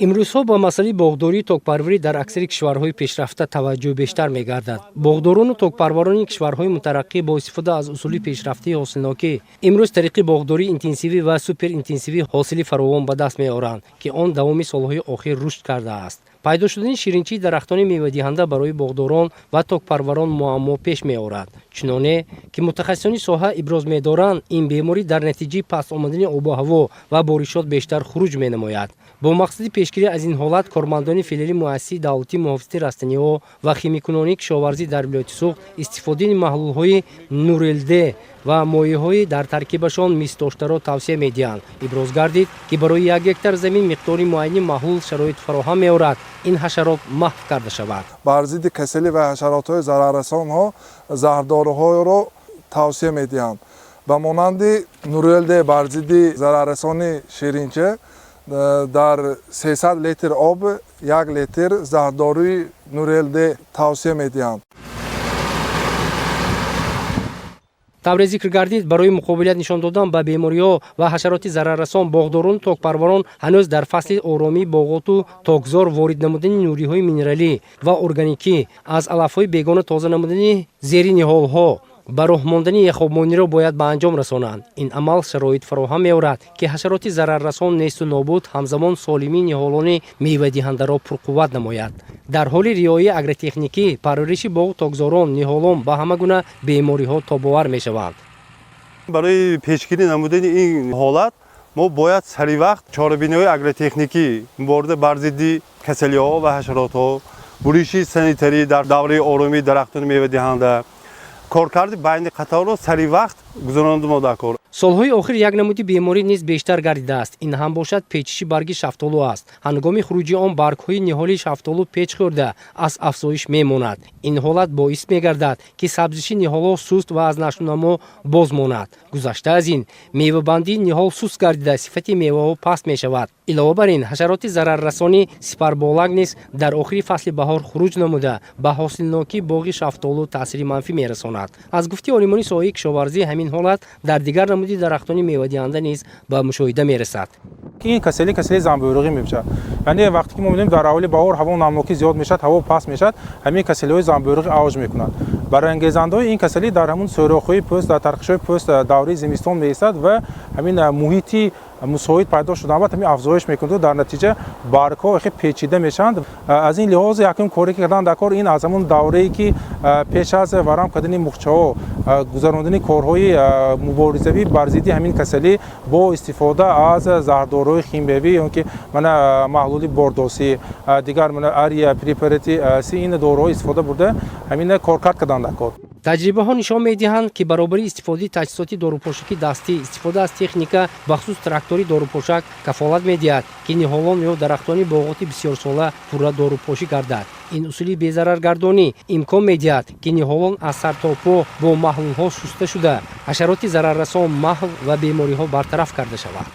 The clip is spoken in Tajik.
имрӯзҳо ба масъалаи боғдории токпарварӣ дар аксари кишварҳои пешрафта таваҷҷӯҳ бештар мегардад. Боғдорону токпарварони кишварҳои мутараққӣ бо истифода аз усули пешрафтии ҳосилнокӣ имрӯз тариқи боғдории интенсивӣ ва суперинтенсивӣ ҳосили фаровон ба даст меоранд, ки он давоми солҳои охир рушд кардааст. пайдо шудани ширинчии дарахтони мевадиҳанда барои боғдорон ва токпарварон муаммо пеш меорад. чуноне ки мутахассисони соҳа иброз медоранд, ин беморӣ дар натиҷаи паст омадани обу ҳаво ва боришот бештар хуруҷ менамояд. бо мақсади пешгирӣ аз ин ҳолат, кормандони феълии муассисаи давлатии муҳофизати растаниҳо ва химикунонии кишоварзӣ дар вилояти Суғд истифодаи маҳлулҳои нурелде ва моеъҳои дар таркибашон мисдоштаро тавсия медиҳанд. иброз гардид, ки барои 1 гектар замин миқдори муайяни маҳлул шароит фароҳам меорад, ин ҳашарот маҳв карда шавад. бар зидди касалӣ ва ҳашаротҳои зараррасонҳо заҳрдоруҳоро тавсия медиҳанд. ба монанди нурелде бар зидди зараррасони ширинча дар 300 литр об 1 литр заҳрдоруи нурелде тавсия медиҳанд. тавре зикр гардид, барои муқобилат нишон додан ба бемориҳо ва ҳашароти зараррасон, боғдорону токпарварон ҳанӯз дар фасли оромии боғоту токзор ворид намудани нуриҳои минералӣ ва органикӣ, аз алафҳои бегона тоза намудани зери ниҳолҳо ба роҳ мондани яхобмониро бояд ба анҷом расонанд. ин амал шароит фароҳам меорад, ки ҳашароти зараррасон несту нобуд ҳамзамон солимии ниҳолони мевадиҳандаро пурқувват намояд. дар ҳоли риояи агротехникӣ, парвариши боғу токзорон, ниҳолон ба ҳама гуна бемориҳо тобовар мешаванд. барои пешгирӣ намудани ин ҳолат мо бояд саривақт чорабиниҳои агротехникӣ муборида бар зидди касалиҳо ва ҳашаротҳо, буриши санитарӣ дар давраи оромии дарахтони мевадиҳанда, коркарди байни қаторро саривақт гузарондемо дар кор. солҳои охир як намуди беморӣ низ бештар гардидааст. ин ҳам бошад печиши барги шафтолу аст. ҳангоми хуруҷи он баргҳои ниҳоли шафтолу печ хӯрда аз афзоиш мемонад. ин ҳолат боис мегардад, ки сабзиши ниҳолҳо суст ва аз нашлунамо боз монад. гузашта аз ин, мевабандии ниҳол суст гардида сифати меваҳо паст мешавад. илова бар ин, ҳашароти зараррасони сипарболак низ дар охири фасли баҳор хуруҷ намуда ба ҳосилнокии боғи шафтолу таъсири манфӣ мерасонад. аз гуфти олимони соҳаи кишоварзӣ, ҳамин ҳолат дар дигар намуди дарахтони мевадиҳанда низ ба мушоҳида мерасад. ин касалӣ занбӯрағӣ мебошад. яъне вақте ки мо мебинем дар аввали баҳор ҳаво намнокӣ зиёд мешавад, ҳаво паст мешавад, ҳамин касалиҳои занбӯрағӣ авҷ мекунад. барангезандаҳои ин касалӣ дар ҳамун сӯрохҳои пӯст, дар тарқишҳои пӯст давраи зимистон меистад ва ҳамин муҳити мусоид пайдо шудан ҳамин афзоиш мекунад. дар натиҷа баргҳо хеле печида мешаванд. аз ин лиҳоз якум коре ки кардан дар кор ин аз ҳамун даврае ки пеш аз варам кардани мухчаҳо гузарондани корҳои муборизавӣ бар зидди ҳамин касалӣ бо истифода аз заҳрдоруҳои химиявӣ ё ки мана маҳлули бордосӣ, дигар мана ария препарати си ин дороҳо истифода бурда ҳамин коркард кардан дар кор. таҷрибаҳо нишон медиҳанд, ки баробари истифодаи таҷҳизоти дорупошакии дастӣ, истифода аз техника бахусус трактори дорупошак кафолат медиҳад, ки ниҳолон ё дарахтони боғоти бисёрсола пурра дорупошӣ гардад. ин усули безараргардонӣ имкон медиҳад, ки ниҳолон аз сар то по бо маҳлулҳо шуста шуда, ҳашароти зараррасон маҳв ва бемориҳо бартараф карда шавад.